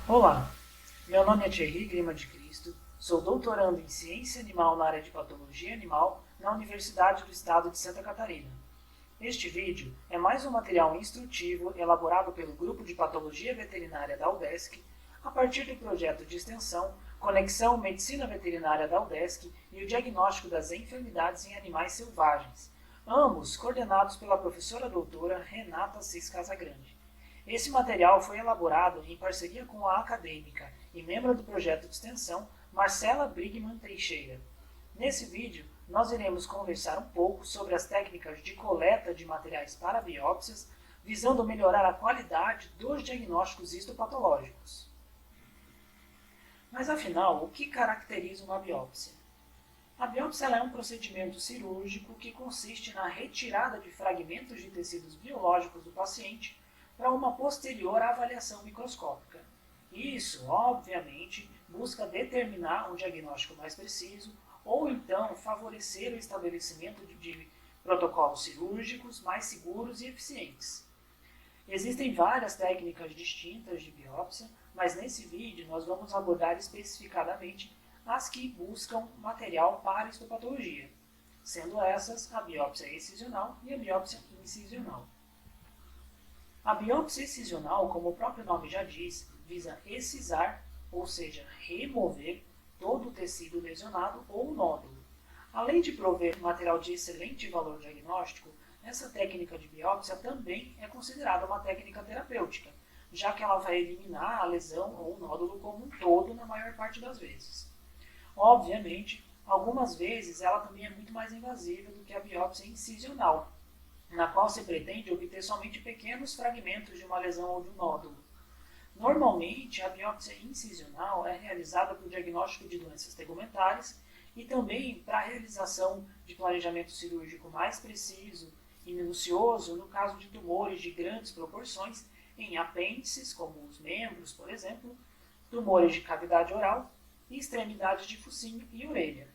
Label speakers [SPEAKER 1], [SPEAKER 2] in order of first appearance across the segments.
[SPEAKER 1] Olá, meu nome é Thierry Grima de Cristo, sou doutorando em Ciência Animal na área de Patologia Animal na Universidade do Estado de Santa Catarina. Este vídeo é mais um material instrutivo elaborado pelo Grupo de Patologia Veterinária da UDESC a partir do projeto de extensão Conexão Medicina Veterinária da UDESC e o Diagnóstico das Enfermidades em Animais Selvagens, ambos coordenados pela professora doutora Renata Cis Casagrande. Esse material foi elaborado em parceria com a acadêmica e membro do projeto de extensão Marcela Brigman Teixeira. Nesse vídeo, nós iremos conversar um pouco sobre as técnicas de coleta de materiais para biópsias, visando melhorar a qualidade dos diagnósticos histopatológicos. Mas afinal, o que caracteriza uma biópsia? A biópsia é um procedimento cirúrgico que consiste na retirada de fragmentos de tecidos biológicos do paciente para uma posterior avaliação microscópica. Isso, obviamente, busca determinar um diagnóstico mais preciso ou então favorecer o estabelecimento de protocolos cirúrgicos mais seguros e eficientes. Existem várias técnicas distintas de biópsia, mas nesse vídeo nós vamos abordar especificadamente as que buscam material para histopatologia, sendo essas a biópsia excisional e a biópsia incisional. A biópsia excisional, como o próprio nome já diz, visa excisar, ou seja, remover todo o tecido lesionado ou nódulo. Além de prover material de excelente valor diagnóstico, essa técnica de biópsia também é considerada uma técnica terapêutica, já que ela vai eliminar a lesão ou o nódulo como um todo na maior parte das vezes. Obviamente, algumas vezes ela também é muito mais invasiva do que a biópsia incisional, na qual se pretende obter somente pequenos fragmentos de uma lesão ou de um nódulo. Normalmente, a biópsia incisional é realizada para o diagnóstico de doenças tegumentares e também para a realização de planejamento cirúrgico mais preciso e minucioso no caso de tumores de grandes proporções em apêndices, como os membros, por exemplo, tumores de cavidade oral e extremidades de focinho e orelha.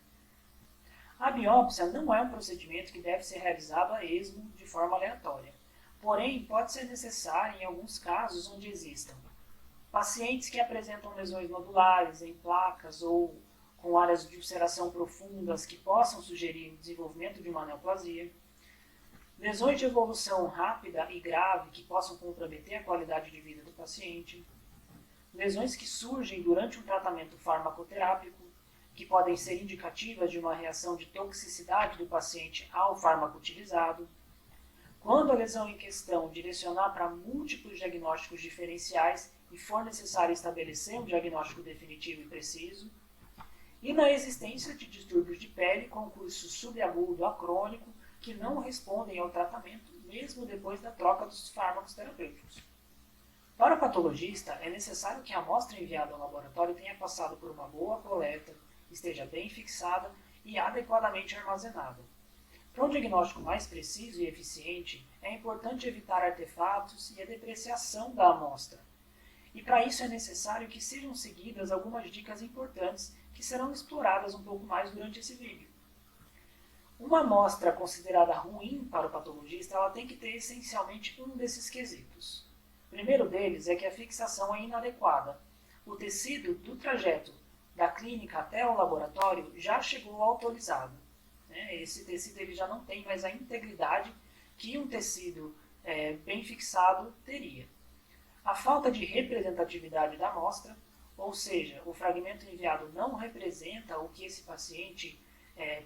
[SPEAKER 1] A biópsia não é um procedimento que deve ser realizado a esmo de forma aleatória, porém pode ser necessário em alguns casos onde existam pacientes que apresentam lesões nodulares em placas ou com áreas de ulceração profundas que possam sugerir o desenvolvimento de uma neoplasia, lesões de evolução rápida e grave que possam comprometer a qualidade de vida do paciente, lesões que surgem durante um tratamento farmacoterápico, que podem ser indicativas de uma reação de toxicidade do paciente ao fármaco utilizado. Quando a lesão em questão direcionar para múltiplos diagnósticos diferenciais e for necessário estabelecer um diagnóstico definitivo e preciso. E na existência de distúrbios de pele com curso subagudo a crônico que não respondem ao tratamento mesmo depois da troca dos fármacos terapêuticos. Para o patologista, é necessário que a amostra enviada ao laboratório tenha passado por uma boa coleta, esteja bem fixada e adequadamente armazenada. Para um diagnóstico mais preciso e eficiente, é importante evitar artefatos e a depreciação da amostra. E para isso é necessário que sejam seguidas algumas dicas importantes que serão exploradas um pouco mais durante esse vídeo. Uma amostra considerada ruim para o patologista, ela tem que ter essencialmente um desses quesitos. O primeiro deles é que a fixação é inadequada. O tecido do trajeto da clínica até o laboratório já chegou autorizado. Esse tecido ele já não tem mais a integridade que um tecido bem fixado teria. A falta de representatividade da amostra, ou seja, o fragmento enviado não representa o que esse paciente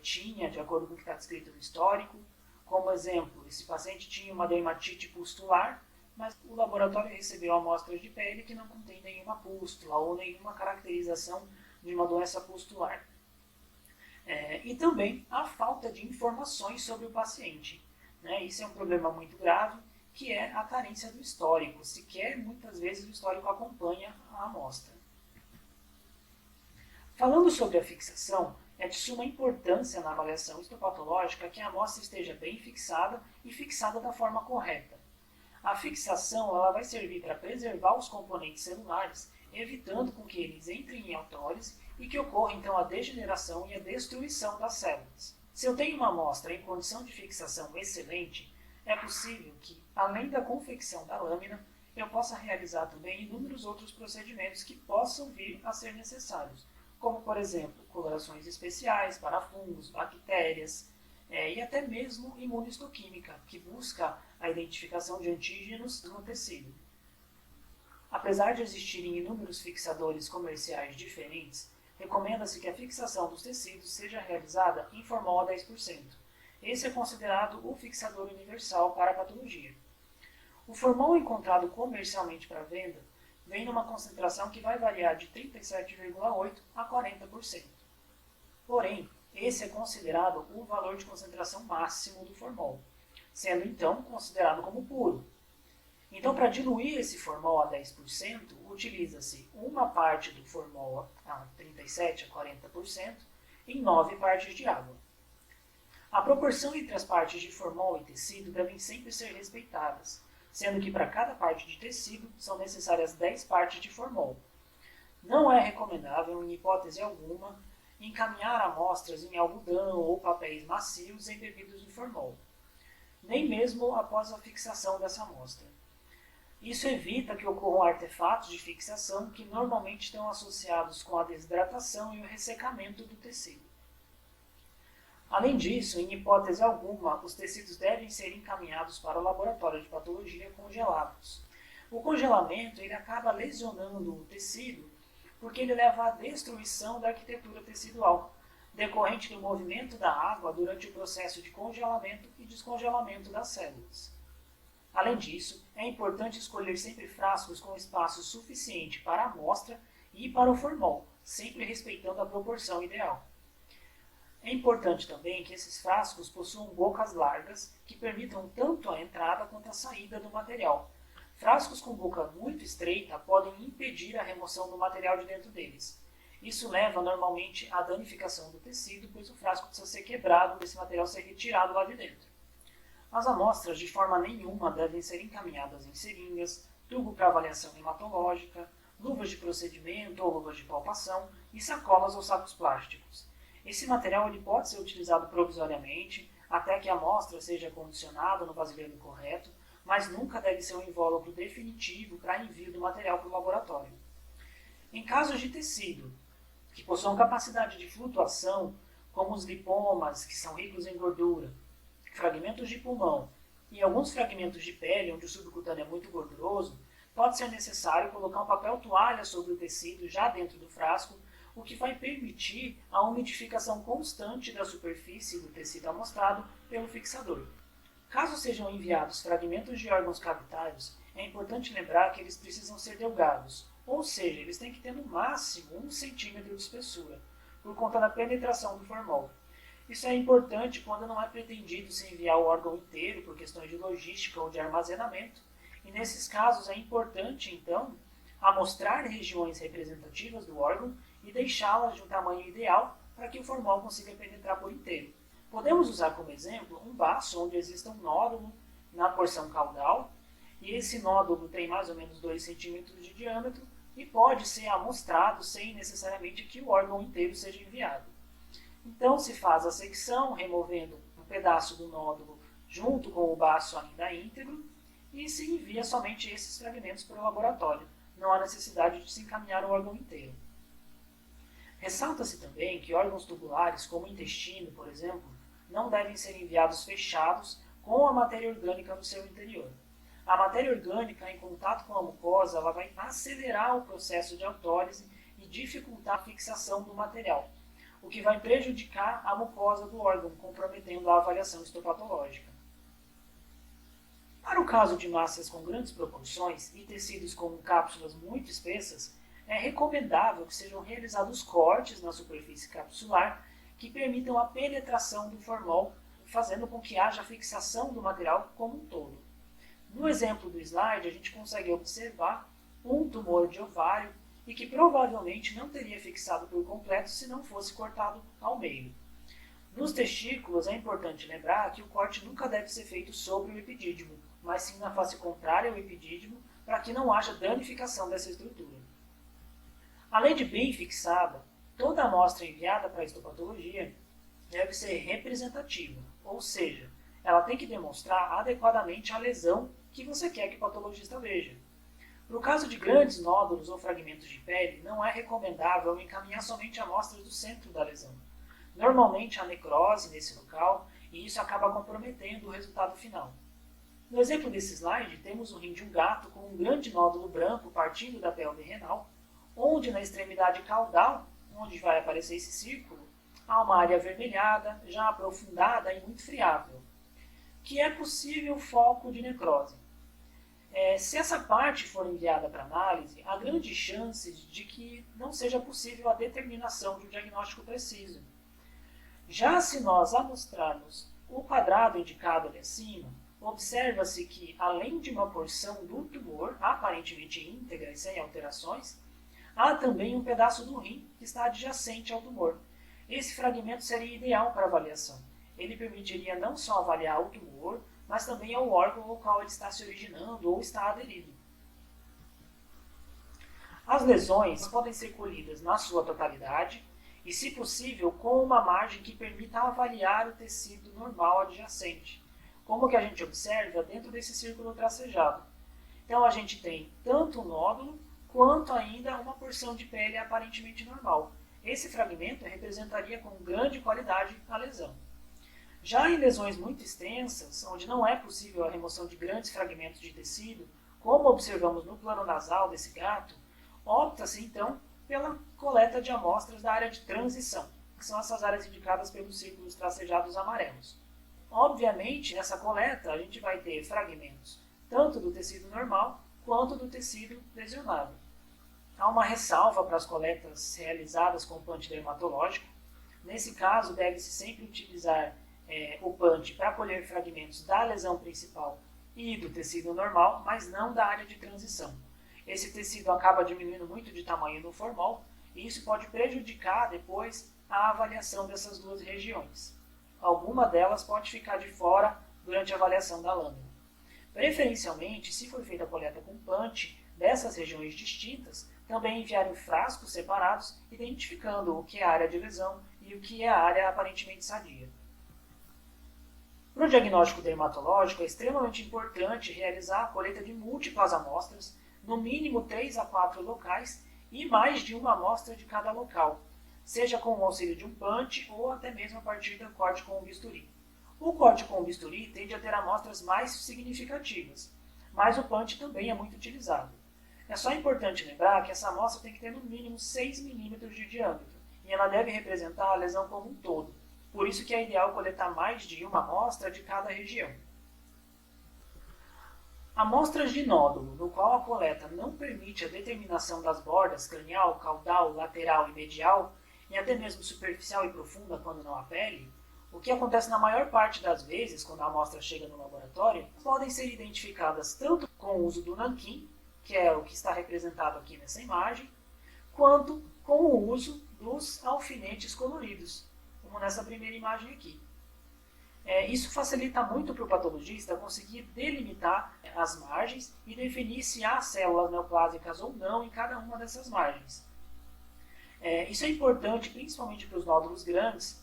[SPEAKER 1] tinha de acordo com o que está descrito no histórico. Como exemplo, esse paciente tinha uma dermatite pustular, mas o laboratório recebeu amostras de pele que não contém nenhuma pústula ou nenhuma caracterização de uma doença pustular. E também a falta de informações sobre o paciente. Isso é um problema muito grave, que é a carência do histórico. Sequer, muitas vezes, o histórico acompanha a amostra. Falando sobre a fixação, é de suma importância na avaliação histopatológica que a amostra esteja bem fixada e fixada da forma correta. A fixação ela vai servir para preservar os componentes celulares, evitando com que eles entrem em autólise e que ocorra então a degeneração e a destruição das células. Se eu tenho uma amostra em condição de fixação excelente, é possível que, além da confecção da lâmina, eu possa realizar também inúmeros outros procedimentos que possam vir a ser necessários, como, por exemplo, colorações especiais para fungos, bactérias, e até mesmo imunistoquímica, que busca a identificação de antígenos no tecido. Apesar de existirem inúmeros fixadores comerciais diferentes, recomenda-se que a fixação dos tecidos seja realizada em formol a 10%. Esse é considerado o fixador universal para a patologia. O formol encontrado comercialmente para venda vem numa concentração que vai variar de 37,8% a 40%. Porém, esse é considerado o valor de concentração máximo do formol, sendo então considerado como puro. Então, para diluir esse formol a 10%, utiliza-se uma parte do formol a 37% a 40% em 9 partes de água. A proporção entre as partes de formol e tecido devem sempre ser respeitadas, sendo que para cada parte de tecido são necessárias 10 partes de formol. Não é recomendável, em hipótese alguma, encaminhar amostras em algodão ou papéis macios embebidos de formol, nem mesmo após a fixação dessa amostra. Isso evita que ocorram artefatos de fixação que normalmente estão associados com a desidratação e o ressecamento do tecido. Além disso, em hipótese alguma, os tecidos devem ser encaminhados para o laboratório de patologia congelados. O congelamento ele acaba lesionando o tecido porque ele leva à destruição da arquitetura tecidual, decorrente do movimento da água durante o processo de congelamento e descongelamento das células. Além disso, é importante escolher sempre frascos com espaço suficiente para a amostra e para o formol, sempre respeitando a proporção ideal. É importante também que esses frascos possuam bocas largas que permitam tanto a entrada quanto a saída do material. Frascos com boca muito estreita podem impedir a remoção do material de dentro deles. Isso leva normalmente à danificação do tecido, pois o frasco precisa ser quebrado para esse material ser retirado lá de dentro. As amostras de forma nenhuma devem ser encaminhadas em seringas, tubo para avaliação hematológica, luvas de procedimento ou luvas de palpação e sacolas ou sacos plásticos. Esse material ele pode ser utilizado provisoriamente até que a amostra seja condicionada no vasilhame correto, mas nunca deve ser um invólucro definitivo para envio do material para o laboratório. Em casos de tecido que possuam capacidade de flutuação, como os lipomas, que são ricos em gordura, fragmentos de pulmão e alguns fragmentos de pele, onde o subcutâneo é muito gorduroso, pode ser necessário colocar um papel toalha sobre o tecido já dentro do frasco, o que vai permitir a umidificação constante da superfície do tecido amostrado pelo fixador. Caso sejam enviados fragmentos de órgãos cavitários, é importante lembrar que eles precisam ser delgados, ou seja, eles têm que ter no máximo 1 cm de espessura, por conta da penetração do formol. Isso é importante quando não é pretendido se enviar o órgão inteiro por questões de logística ou de armazenamento, e nesses casos é importante, então, amostrar regiões representativas do órgão e deixá-las de um tamanho ideal para que o formol consiga penetrar por inteiro. Podemos usar como exemplo um baço onde exista um nódulo na porção caudal, e esse nódulo tem mais ou menos 2 cm de diâmetro e pode ser amostrado sem necessariamente que o órgão inteiro seja enviado. Então se faz a secção, removendo um pedaço do nódulo junto com o baço ainda íntegro, e se envia somente esses fragmentos para o laboratório. Não há necessidade de se encaminhar o órgão inteiro. Ressalta-se também que órgãos tubulares, como o intestino, por exemplo, não devem ser enviados fechados com a matéria orgânica no seu interior. A matéria orgânica, em contato com a mucosa, ela vai acelerar o processo de autólise e dificultar a fixação do material, o que vai prejudicar a mucosa do órgão, comprometendo a avaliação histopatológica. Para o caso de massas com grandes proporções e tecidos com cápsulas muito espessas, é recomendável que sejam realizados cortes na superfície capsular que permitam a penetração do formol, fazendo com que haja fixação do material como um todo. No exemplo do slide, a gente consegue observar um tumor de ovário e que provavelmente não teria fixado por completo se não fosse cortado ao meio. Nos testículos, é importante lembrar que o corte nunca deve ser feito sobre o epidídimo, mas sim na face contrária ao epidídimo, para que não haja danificação dessa estrutura. Além de bem fixada, toda amostra enviada para a histopatologia deve ser representativa, ou seja, ela tem que demonstrar adequadamente a lesão que você quer que o patologista veja. No caso de grandes nódulos ou fragmentos de pele, não é recomendável encaminhar somente amostras do centro da lesão. Normalmente há necrose nesse local e isso acaba comprometendo o resultado final. No exemplo desse slide, temos um rim de um gato com um grande nódulo branco partindo da pelve renal, onde na extremidade caudal, onde vai aparecer esse círculo, há uma área avermelhada, já aprofundada e muito friável, que é possível foco de necrose. Se essa parte for enviada para análise, há grandes chances de que não seja possível a determinação de um diagnóstico preciso. Já se nós amostrarmos o quadrado indicado ali acima, observa-se que, além de uma porção do tumor, aparentemente íntegra e sem alterações, há também um pedaço do rim que está adjacente ao tumor. Esse fragmento seria ideal para avaliação. Ele permitiria não só avaliar o tumor, mas também ao órgão ao qual ele está se originando ou está aderido. As lesões podem ser colhidas na sua totalidade e, se possível, com uma margem que permita avaliar o tecido normal adjacente, como que a gente observa dentro desse círculo tracejado. Então a gente tem tanto o nódulo quanto ainda uma porção de pele aparentemente normal. Esse fragmento representaria com grande qualidade a lesão. Já em lesões muito extensas, onde não é possível a remoção de grandes fragmentos de tecido, como observamos no plano nasal desse gato, opta-se então pela coleta de amostras da área de transição, que são essas áreas indicadas pelos círculos tracejados amarelos. Obviamente, nessa coleta a gente vai ter fragmentos tanto do tecido normal quanto do tecido lesionado. Há uma ressalva para as coletas realizadas com punch dermatológico. Nesse caso, deve-se sempre utilizar o punch para colher fragmentos da lesão principal e do tecido normal, mas não da área de transição. Esse tecido acaba diminuindo muito de tamanho no formol e isso pode prejudicar depois a avaliação dessas duas regiões. Alguma delas pode ficar de fora durante a avaliação da lâmina. Preferencialmente, se for feita a coleta com punch dessas regiões distintas, também enviar em frascos separados, identificando o que é a área de lesão e o que é a área aparentemente sadia. Para o diagnóstico dermatológico, é extremamente importante realizar a coleta de múltiplas amostras, no mínimo 3 a 4 locais e mais de uma amostra de cada local, seja com o auxílio de um punch ou até mesmo a partir do corte com o bisturi. O corte com o bisturi tende a ter amostras mais significativas, mas o punch também é muito utilizado. É só importante lembrar que essa amostra tem que ter no mínimo 6 mm de diâmetro e ela deve representar a lesão como um todo. Por isso que é ideal coletar mais de uma amostra de cada região. Amostras de nódulo, no qual a coleta não permite a determinação das bordas cranial, caudal, lateral e medial, e até mesmo superficial e profunda quando não há pele, o que acontece na maior parte das vezes quando a amostra chega no laboratório, podem ser identificadas tanto com o uso do nanquim, que é o que está representado aqui nessa imagem, quanto com o uso dos alfinetes coloridos, como nessa primeira imagem aqui. Isso facilita muito para o patologista conseguir delimitar as margens e definir se há células neoplásicas ou não em cada uma dessas margens. Isso é importante principalmente para os nódulos grandes,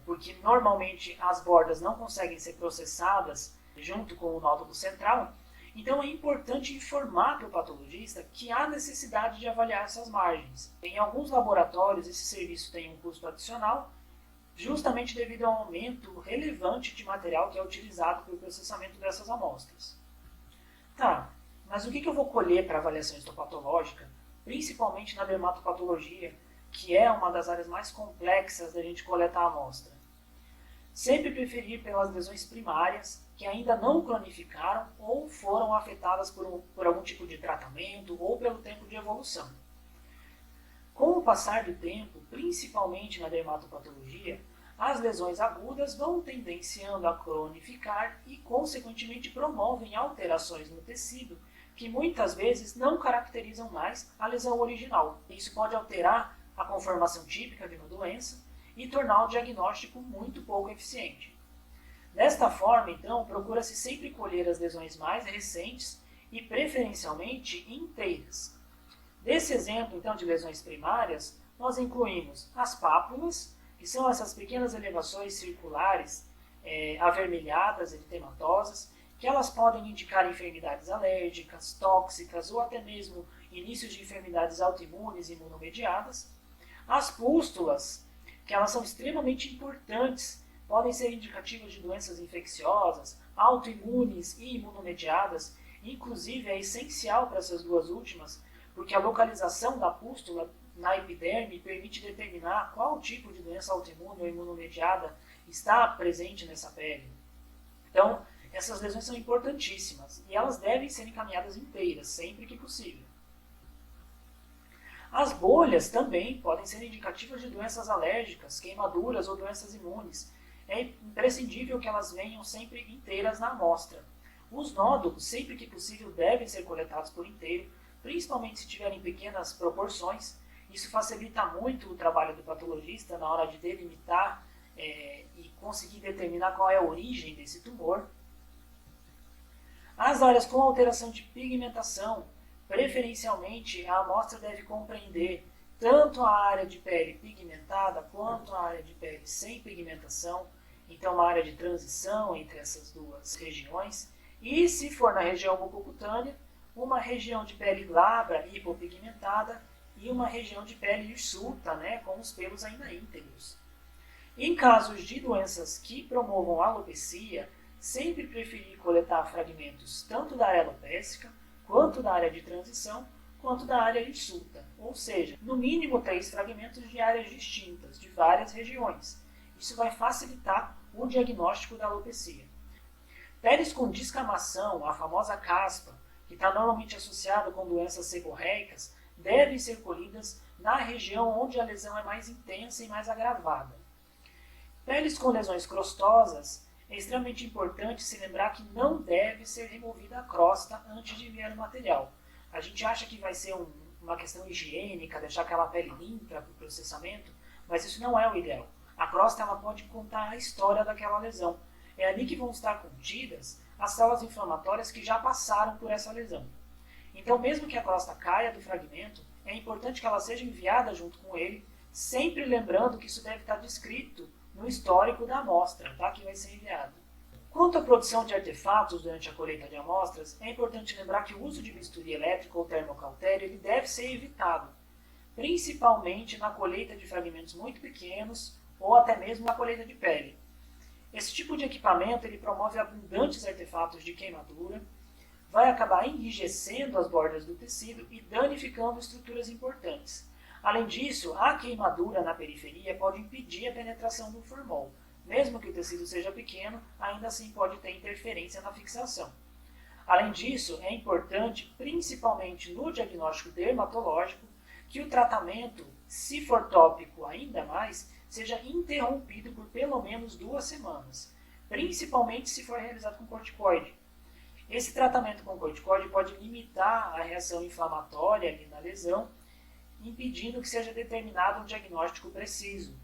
[SPEAKER 1] porque normalmente as bordas não conseguem ser processadas junto com o nódulo central, então é importante informar para o patologista que há necessidade de avaliar essas margens. Em alguns laboratórios esse serviço tem um custo adicional, justamente devido ao aumento relevante de material que é utilizado para o processamento dessas amostras. Tá, mas o que eu vou colher para avaliação histopatológica, principalmente na dermatopatologia, que é uma das áreas mais complexas da gente coletar a amostra? Sempre preferir pelas lesões primárias, que ainda não cronificaram ou foram afetadas por algum tipo de tratamento ou pelo tempo de evolução. Com o passar do tempo, principalmente na dermatopatologia, as lesões agudas vão tendenciando a cronificar e, consequentemente, promovem alterações no tecido que muitas vezes não caracterizam mais a lesão original. Isso pode alterar a conformação típica de uma doença e tornar o diagnóstico muito pouco eficiente. Desta forma, então, procura-se sempre colher as lesões mais recentes e, preferencialmente, inteiras. Desse exemplo, então, de lesões primárias, nós incluímos as pápulas, que são essas pequenas elevações circulares avermelhadas, eritematosas, que elas podem indicar enfermidades alérgicas, tóxicas ou até mesmo inícios de enfermidades autoimunes e imunomediadas. As pústulas, que elas são extremamente importantes, podem ser indicativas de doenças infecciosas, autoimunes e imunomediadas. Inclusive é essencial para essas duas últimas, porque a localização da pústula na epiderme permite determinar qual tipo de doença autoimune ou imunomediada está presente nessa pele. Então, essas lesões são importantíssimas e elas devem ser encaminhadas inteiras, sempre que possível. As bolhas também podem ser indicativas de doenças alérgicas, queimaduras ou doenças imunes. É imprescindível que elas venham sempre inteiras na amostra. Os nódulos, sempre que possível, devem ser coletados por inteiro, principalmente se tiverem pequenas proporções. Isso facilita muito o trabalho do patologista na hora de delimitar e conseguir determinar qual é a origem desse tumor. As áreas com alteração de pigmentação, preferencialmente a amostra deve compreender tanto a área de pele pigmentada quanto a área de pele sem pigmentação, então uma área de transição entre essas duas regiões, e se for na região mucocutânea, uma região de pele glabra e hipopigmentada e uma região de pele hirsuta, com os pelos ainda íntegros. Em casos de doenças que promovam alopecia, sempre preferir coletar fragmentos tanto da área alopécica, quanto da área de transição, quanto da área hirsuta, ou seja, no mínimo 3 fragmentos de áreas distintas, de várias regiões. Isso vai facilitar o diagnóstico da alopecia. Peles com descamação, a famosa caspa, que está normalmente associada com doenças seborreicas, devem ser colhidas na região onde a lesão é mais intensa e mais agravada. Peles com lesões crostosas, é extremamente importante se lembrar que não deve ser removida a crosta antes de enviar o material. A gente acha que vai ser uma questão higiênica, deixar aquela pele limpa para o processamento, mas isso não é o ideal. A crosta ela pode contar a história daquela lesão. É ali que vão estar contidas as células inflamatórias que já passaram por essa lesão. Então, mesmo que a crosta caia do fragmento, é importante que ela seja enviada junto com ele, sempre lembrando que isso deve estar descrito no histórico da amostra, que vai ser enviado. Quanto à produção de artefatos durante a colheita de amostras, é importante lembrar que o uso de bisturi elétrico ou termocautério ele deve ser evitado, principalmente na colheita de fragmentos muito pequenos ou até mesmo na colheita de pele. Esse tipo de equipamento ele promove abundantes artefatos de queimadura, vai acabar enrijecendo as bordas do tecido e danificando estruturas importantes. Além disso, a queimadura na periferia pode impedir a penetração do formol. Mesmo que o tecido seja pequeno, ainda assim pode ter interferência na fixação. Além disso, é importante, principalmente no diagnóstico dermatológico, que o tratamento, se for tópico ainda mais, seja interrompido por pelo menos 2 semanas, principalmente se for realizado com corticoide. Esse tratamento com corticoide pode limitar a reação inflamatória ali na lesão, impedindo que seja determinado um diagnóstico preciso.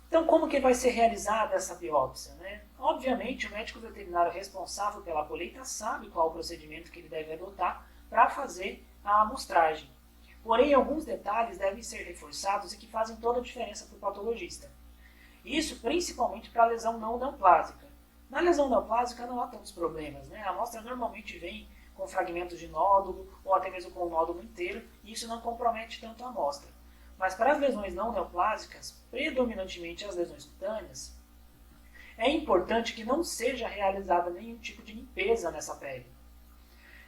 [SPEAKER 1] Então, como que vai ser realizada essa biópsia? Obviamente, o médico veterinário responsável pela colheita sabe qual o procedimento que ele deve adotar para fazer a amostragem. Porém, alguns detalhes devem ser reforçados e que fazem toda a diferença para o patologista. Isso principalmente para a lesão não neoplásica. Na lesão neoplásica não há tantos problemas. A amostra normalmente vem com fragmentos de nódulo ou até mesmo com o nódulo inteiro e isso não compromete tanto a amostra. Mas para as lesões não neoplásicas, predominantemente as lesões cutâneas, é importante que não seja realizada nenhum tipo de limpeza nessa pele.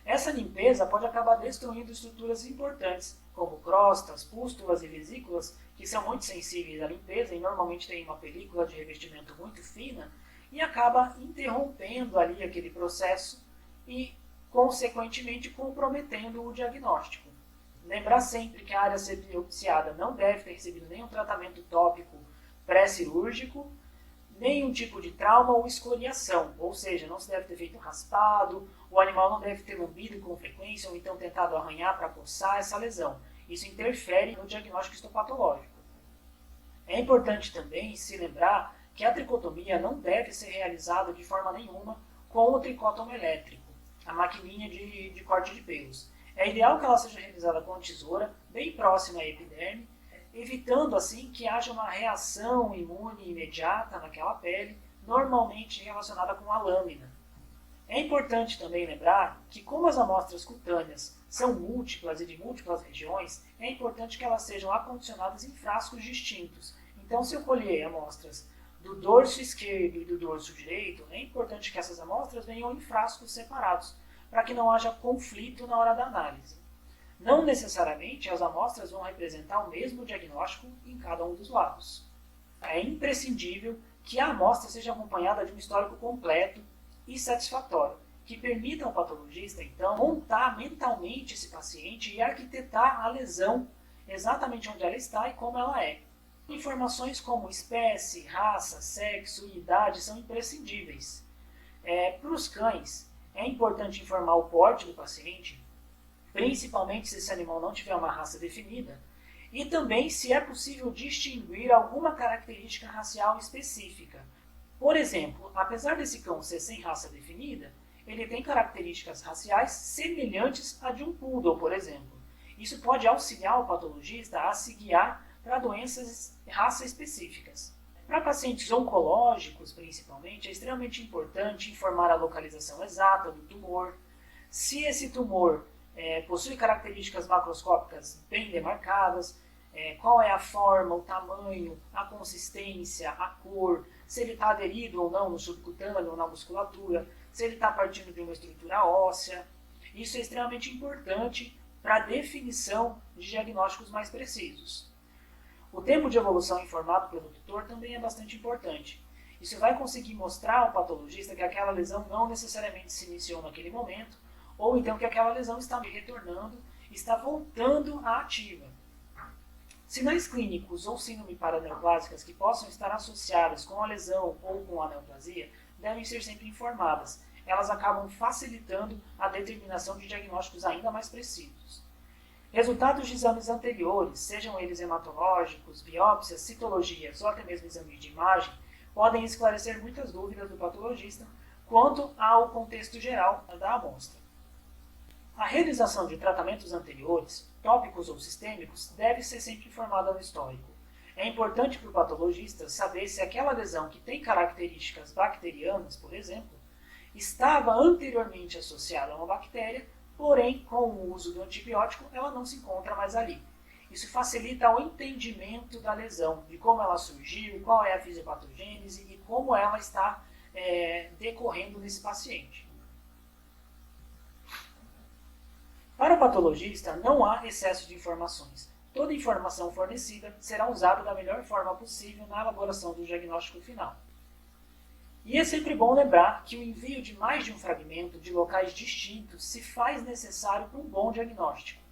[SPEAKER 1] Essa limpeza pode acabar destruindo estruturas importantes, como crostas, pústulas e vesículas, que são muito sensíveis à limpeza e normalmente têm uma película de revestimento muito fina, e acaba interrompendo ali aquele processo e, consequentemente, comprometendo o diagnóstico. Lembrar sempre que a área a ser biopsiada não deve ter recebido nenhum tratamento tópico pré-cirúrgico, nenhum tipo de trauma ou escoriação, ou seja, não se deve ter feito raspado, o animal não deve ter lambido com frequência ou então tentado arranhar para coçar essa lesão. Isso interfere no diagnóstico histopatológico. É importante também se lembrar que a tricotomia não deve ser realizada de forma nenhuma com o tricótomo elétrico, a maquininha de corte de pelos. É ideal que ela seja realizada com a tesoura, bem próxima à epiderme, evitando assim que haja uma reação imune imediata naquela pele normalmente relacionada com a lâmina. É importante também lembrar que, como as amostras cutâneas são múltiplas e de múltiplas regiões, é importante que elas sejam acondicionadas em frascos distintos. Então, se eu colher amostras do dorso esquerdo e do dorso direito, é importante que essas amostras venham em frascos separados, para que não haja conflito na hora da análise. Não necessariamente as amostras vão representar o mesmo diagnóstico em cada um dos lados. É imprescindível que a amostra seja acompanhada de um histórico completo e satisfatório, que permita ao patologista, então, montar mentalmente esse paciente e arquitetar a lesão exatamente onde ela está e como ela é. Informações como espécie, raça, sexo e idade são imprescindíveis. Para os cães, é importante informar o porte do paciente, principalmente se esse animal não tiver uma raça definida, e também se é possível distinguir alguma característica racial específica. Por exemplo, apesar desse cão ser sem raça definida, ele tem características raciais semelhantes a de um poodle, por exemplo. Isso pode auxiliar o patologista a se guiar para doenças raça específicas. Para pacientes oncológicos, principalmente, é extremamente importante informar a localização exata do tumor, se esse tumor possui características macroscópicas bem demarcadas, qual é a forma, o tamanho, a consistência, a cor, se ele está aderido ou não no subcutâneo ou na musculatura, se ele está partindo de uma estrutura óssea. Isso é extremamente importante para a definição de diagnósticos mais precisos. O tempo de evolução informado pelo tutor também é bastante importante. Isso vai conseguir mostrar ao patologista que aquela lesão não necessariamente se iniciou naquele momento, ou então que aquela lesão está retornando, está voltando à ativa. Sinais clínicos ou síndrome paraneoplásicas que possam estar associadas com a lesão ou com a neoplasia devem ser sempre informadas. Elas acabam facilitando a determinação de diagnósticos ainda mais precisos. Resultados de exames anteriores, sejam eles hematológicos, biópsias, citologias ou até mesmo exames de imagem, podem esclarecer muitas dúvidas do patologista quanto ao contexto geral da amostra. A realização de tratamentos anteriores, tópicos ou sistêmicos, deve ser sempre informada no histórico. É importante para o patologista saber se aquela lesão que tem características bacterianas, por exemplo, estava anteriormente associada a uma bactéria, porém, com o uso do antibiótico, ela não se encontra mais ali. Isso facilita o entendimento da lesão, de como ela surgiu, qual é a fisiopatogênese e como ela está decorrendo nesse paciente. Para o patologista, não há excesso de informações. Toda informação fornecida será usada da melhor forma possível na elaboração do diagnóstico final. E é sempre bom lembrar que o envio de mais de um fragmento de locais distintos se faz necessário para um bom diagnóstico.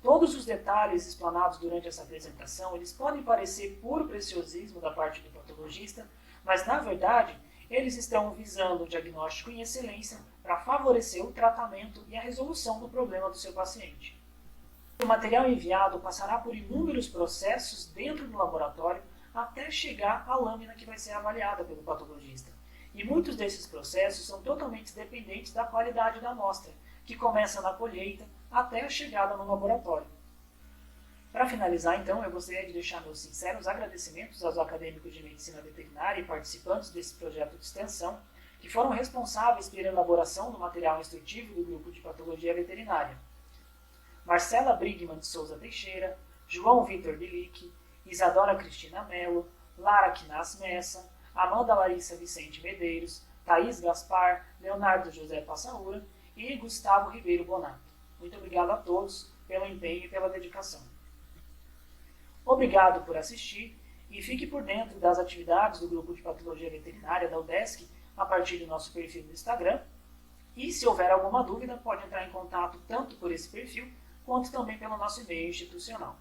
[SPEAKER 1] Todos os detalhes explanados durante essa apresentação, eles podem parecer puro preciosismo da parte do patologista, mas na verdade eles estão visando o diagnóstico em excelência para favorecer o tratamento e a resolução do problema do seu paciente. O material enviado passará por inúmeros processos dentro do laboratório até chegar à lâmina que vai ser avaliada pelo patologista. E muitos desses processos são totalmente dependentes da qualidade da amostra, que começa na colheita até a chegada no laboratório. Para finalizar, então, eu gostaria de deixar meus sinceros agradecimentos aos acadêmicos de medicina veterinária e participantes desse projeto de extensão, que foram responsáveis pela elaboração do material instrutivo do grupo de patologia veterinária. Marcela Brigman de Souza Teixeira, João Vitor Bilic, Isadora Cristina Mello, Lara Quinas Messa, Amanda Larissa Vicente Medeiros, Thaís Gaspar, Leonardo José Passaura e Gustavo Ribeiro Bonato. Muito obrigado a todos pelo empenho e pela dedicação. Obrigado por assistir e fique por dentro das atividades do grupo de patologia veterinária da UDESC a partir do nosso perfil no Instagram. E se houver alguma dúvida, pode entrar em contato tanto por esse perfil quanto também pelo nosso e-mail institucional.